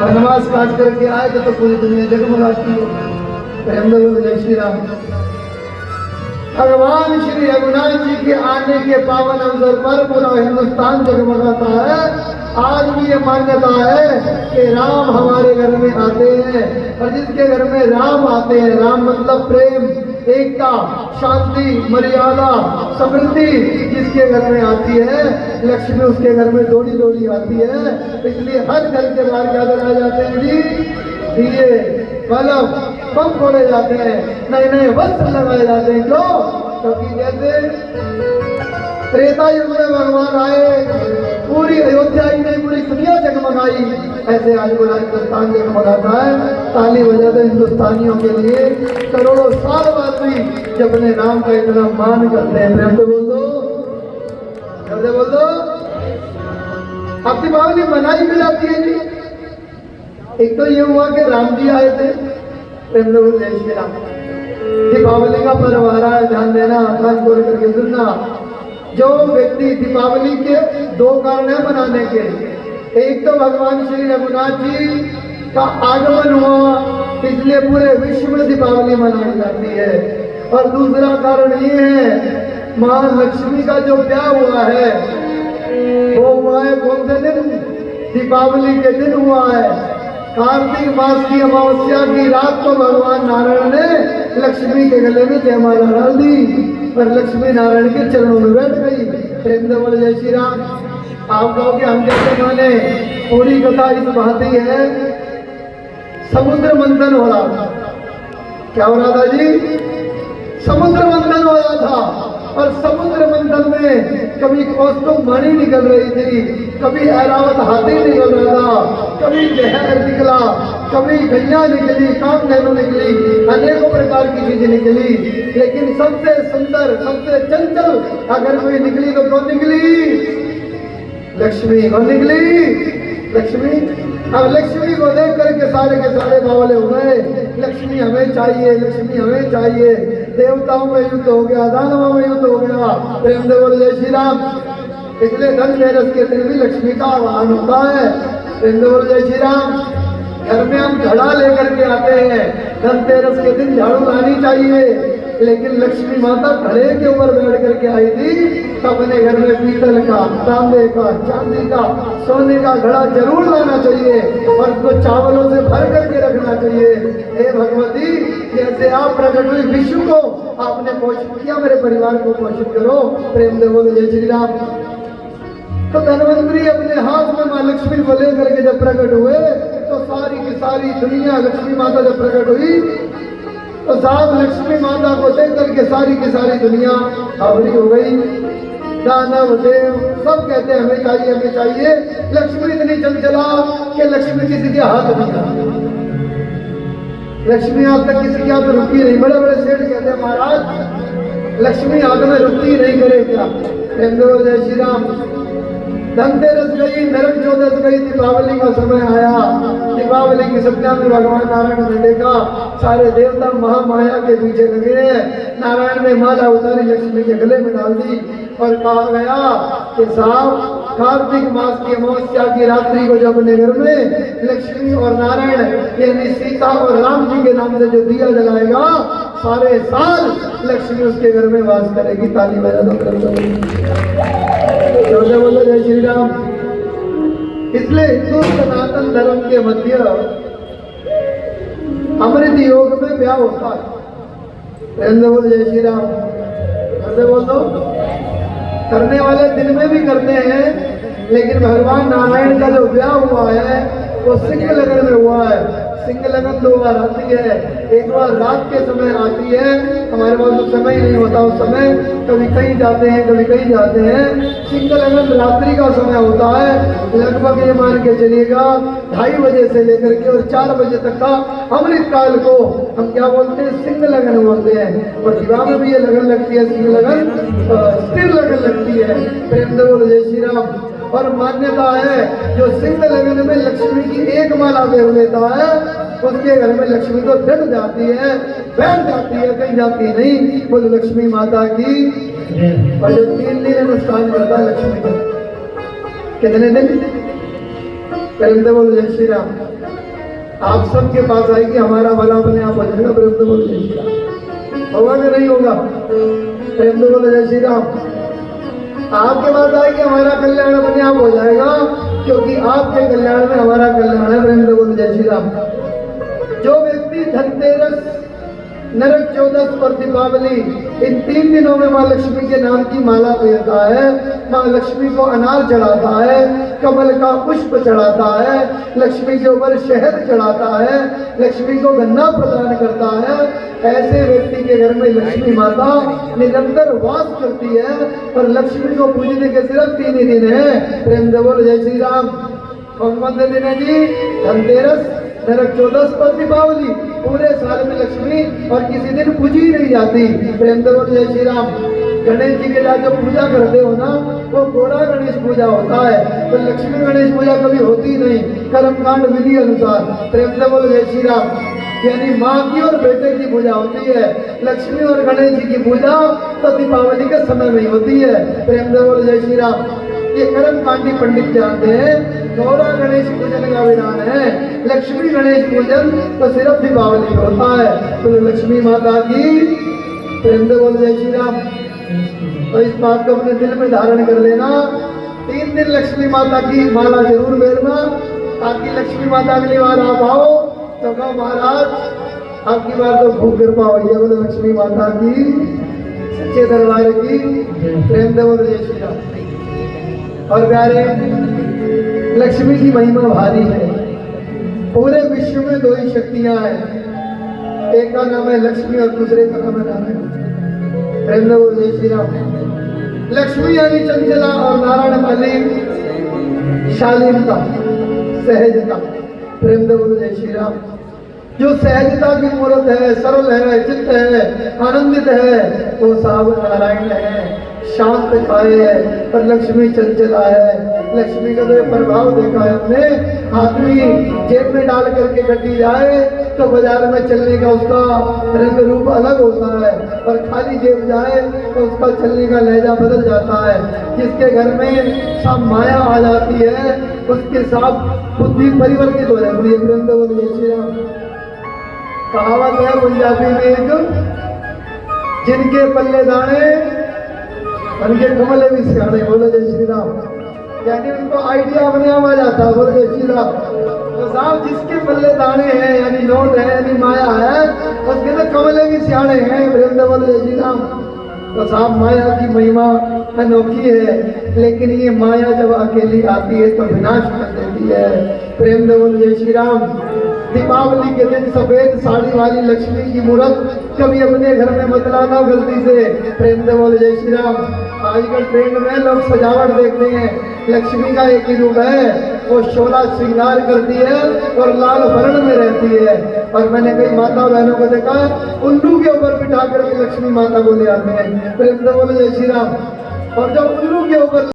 वनवास काट करके आए तो पूरी दुनिया जगमगाती है। प्रेम से बोलो जय श्री राम। भगवान श्री रघुनाथ जी के आने के पावन अवसर पर पूरा हिंदुस्तान जगमगाता है। आज भी ये मान्यता है कि राम हमारे घर में आते हैं, और जिसके घर में राम आते हैं, राम मतलब प्रेम, एकता, शांति, मर्यादा, समृद्धि जिसके घर में आती है, लक्ष्मी उसके घर में दौड़ी दौड़ी आती है। इसलिए हर घर के बाहर क्या लगाए जाते हैं जी? दिए, बल्ब, बम फोड़े जाते हैं, नए नए वस्त्र लगाए जाते हैं। क्यों? क्योंकि जैसे त्रेता युग में भगवान आए, पूरी अयोध्या ही नहीं पूरी दुनिया जगमगाई, ऐसे आज पूरा हिंदुस्तान जगमगाता है। ताली बजा दो हिंदुस्तानियों के लिए। करोड़ों साल बाद भी जब अपने राम का इतना मान करते हैं। प्रेम से बोल दो, जल्दी बोल दो। अब दीपावली मनाई भी जाती है जी। एक तो ये हुआ कि राम जी आए थे। प्रेम से बोल जय श्री राम। दीपावली का पर्व आ रहा है, ध्यान देना, कान खोल करके सुनना। जो व्यक्ति दीपावली के दो कारण है मनाने के। एक तो भगवान श्री रघुनाथ जी का आगमन हुआ, इसलिए पूरे विश्व में दीपावली मनाई जाती है। और दूसरा कारण ये है, मां लक्ष्मी का जो ब्याह हुआ है वो हुआ है कौन से दिन? दीपावली के दिन हुआ है। कार्तिक मास की अमावस्या की रात को भगवान नारायण ने लक्ष्मी के गले में जयमाला डाल दी और लक्ष्मी नारायण के चरणों में बैठ गई। प्रेम से बोले जय श्री राम। आप कहो कि हम कैसे माने? पूरी कथा इस भांति है। समुद्र मंथन हो रहा था। क्या हो रहा था जी? समुद्र मंथन हो रहा था। और समुद्र मंथन में कभी कौस्तुभ मणि निकल रही थी, कभी ऐरावत हाथी निकल रहा था, कभी जहर निकला, कभी गैया निकली, कामधेनु निकली, अनेकों प्रकार की चीजें निकली। लेकिन सबसे सुंदर, सबसे चंचल अगर कोई निकली तो कौन निकली? लक्ष्मी। कौन निकली? लक्ष्मी। अब लक्ष्मी को देख करके सारे के सारे बावले हो गए। लक्ष्मी हमें चाहिए, लक्ष्मी हमें चाहिए। देवताओं में युद्ध हो गया, दानवों में युद्ध हो गया। प्रेम से बोले जय श्री राम। इसलिए धनतेरस के दिन भी लक्ष्मी का आह्वान होता है। प्रेम से बोले जय श्री राम। घर में हम घड़ा लेकर के आते हैं, धनतेरस के दिन झाड़ू लानी चाहिए। लेकिन लक्ष्मी माता घड़े के ऊपर बैठ करके आई थी, तो अपने घर में पीतल का, तांबे का, चांदी का, सोने का घड़ा जरूर लाना चाहिए और उसको चावलों से भर करके रखना चाहिए। हे भगवती, जैसे आप प्रकट हुई विश्व को आपने पोषित किया, मेरे परिवार को पोषित करो। प्रेम से बोलो जय श्री राम। तो धनवंतरी अपने हाथ में मां लक्ष्मी को लेकर के जब प्रकट हुए, तो सारी की सारी दुनिया, लक्ष्मी माता जब प्रकट हुई तो साहब लक्ष्मी माता को देख करके सारी की सारी दुनिया आवरी हो गई। दानव देव सब कहते हैं हमें चाहिए, हमें चाहिए। लक्ष्मी इतनी चंचला कि लक्ष्मी किसी के हाथ नहीं आती। लक्ष्मी आज तक किसी के हाथ रुकी नहीं। बड़े बड़े सेठ कहते हैं महाराज लक्ष्मी हाथ में रुकती नहीं करे क्या? जय श्री राम। धनतेरस गई, नरक चौदस गई, दीपावली का समय आया। दीपावली की संध्या में भगवान नारायण ने देखा सारे देवता महामाया के पीछे लगे हैं। नारायण ने माला उतारी, लक्ष्मी के गले में डाल दी और कहा गया कि साहब कार्तिक मास की अमावस्या की रात्रि को जब अपने घर में लक्ष्मी और नारायण यानी सीता और राम जी के नाम से जो दिया जलाएगा, सारे साल लक्ष्मी उसके घर में वास करेगी। ताली बजा दो। बोलो जय श्री राम। इसलिए हिंदू सनातन धर्म के मध्य अमृत योग में ब्याह होता है। बोलो जय श्री राम। ऐसे बोल दो। करने वाले दिन में भी करते हैं, लेकिन भगवान नारायण का जो ब्याह हुआ है वो सिंह लगन में हुआ है। सिंह लगन 2 बार आती है, एक बार रात के समय आती है। हमारे पास तो समय ही नहीं होता उस समय, कभी कहीं जाते हैं, कभी कहीं जाते हैं। सिंह लगन रात्रि का समय होता है। लगभग ये मान के चलिएगा 2:30 बजे से लेकर के और 4 बजे तक का अमृत काल को हम क्या बोलते हैं? सिंह लगन बोलते हैं। और विवाह में भी ये लगन लगती है, सिंह लगन, स्थिर लगन लगती है। प्रेम से बोलो जय श्री राम। और मान्यता है जो सिंह लगन में लक्ष्मी की एक माला फेर लेता है, उसके घर में लक्ष्मी तो डट जाती है, बैठ जाती है, कहीं जाती नहीं। बोलो लक्ष्मी माता की। और जो 3 दिन अनुष्ठान करता है लक्ष्मी का, कितने दिन? प्रेम से बोलो जय श्री राम। आप सबके पास आएगी, हमारा भला अपने आप हो जाएगा। प्रेम से बोलो जय श्री राम। होगा कि नहीं होगा? प्रेम से बोलो जय श्री राम। आपके पास आएगी, हमारा कल्याण अपने आप हो जाएगा, क्योंकि आपके कल्याण में हमारा कल्याण है। प्रेम से बोलो जय श्री राम। जो व्यक्ति धनतेरस, नरक चौदस और दीपावली इन 3 दिनों में माँ लक्ष्मी के नाम की माला पहनता है, माँ लक्ष्मी को अनार चढ़ाता है, कमल का पुष्प चढ़ाता है, लक्ष्मी के ऊपर शहद चढ़ाता है, लक्ष्मी को गन्ना प्रदान करता है, ऐसे व्यक्ति के घर में लक्ष्मी माता निरंतर वास करती है। और लक्ष्मी को पूजने के सिर्फ 3 ही दिन है। प्रेम से बोलो जय श्री राम। कौन कौन से दिन है जी? धनतेरस, नरक चौदस और दीपावली। पूरे साल में लक्ष्मी और किसी दिन पूजी नहीं जाती। प्रेम से बोलो जय श्री राम। गणेश जी के साथ जो पूजा करते हो ना, वो गोड़ा गणेश पूजा होता है, तो लक्ष्मी गणेश पूजा कभी होती नहीं, कर्मकांड विधि अनुसार। प्रेम से बोलो जय श्री राम। यानी माँ की और बेटे की पूजा होती है, लक्ष्मी और गणेश जी की पूजा तो दीपावली के समय में ही होती है। प्रेम से बोलो जय श्री राम। ये कर्मकांडी पंडित जानते हैं, गौरा गणेश पूजन का विधान है, लक्ष्मी गणेश पूजन तो सिर्फ दीपावली होता है। तो लक्ष्मी माता की प्रेम से बोलो जय श्री राम। तो इस बात को अपने दिल में धारण कर लेना। 3 दिन लक्ष्मी माता की माला जरूर फेरना, ताकि लक्ष्मी माता अगली बार आप आओ तो कहो महाराज आपकी बार तो खूब कृपा हुई है। बोलो लक्ष्मी माता की, सच्चे दरबार की। प्रेम से बोलो जय श्री राम। और प्यारे, लक्ष्मी की महिमा भारी है। पूरे विश्व में 2 ही शक्तियां हैं, एक का नाम है लक्ष्मी और दूसरे का नाम है नारायण। प्रेम से बोलो जय श्री राम। लक्ष्मी यानी चंचला और नारायण वाली शालीनता, सहजता। प्रेम से बोलो जय श्री राम। जो सहजता की मूर्त है, सरल है, चित्त है, आनंदित है, वो साहब नारायण है, शांत काय है। पर लक्ष्मी चंचला है। लक्ष्मी का तो प्रभाव देखा है हमने। आदमी जेब में डाल करके कटी जाए तो बाजार में चलने का उसका रंग रूप अलग होता है, और खाली जेब जाए तो उसका चलने का लहजा बदल जाता है। जिसके घर में सब माया आ जाती है, उसके साथ बुद्धि परिवर्तित हो जाती है। प्रेम से बोलो जय श्री राम। कहावत है पंजाबी में एक, जिनके पल्ले दाने उनके कमले भी सियाने। बोलो जय श्री राम। यानी उनको आइडिया अपने आप आ जाता है। बोलो जय श्री राम। तो साहब जिसके पल्ले दाने हैं, यानी नोट है, यानी माया है, उसके तो कमले भी सियाने हैं। प्रेम से बोलो जय श्री राम। तो साहब माया की महिमा अनोखी है, लेकिन ये माया जब अकेली आती है तो विनाश कर देती है। प्रेम से बोलो जय श्री राम। दीपावली के दिन सफेद साड़ी वाली लक्ष्मी की मूर्त कभी अपने घर में मत लाना गलती से। प्रेम से बोलो जय श्री राम। आजकल ट्रेंड में लोग सजावट देखते हैं, लक्ष्मी का एक ही रूप है, वो 16 श्रृंगार करती है और लाल वर्ण में रहती है। और मैंने कई माता बहनों को देखा है, उल्लू के ऊपर बिठा करके लक्ष्मी माता को ले आते हैं। प्रेम से बोलो जय श्री राम। और जब उल्लू के ऊपर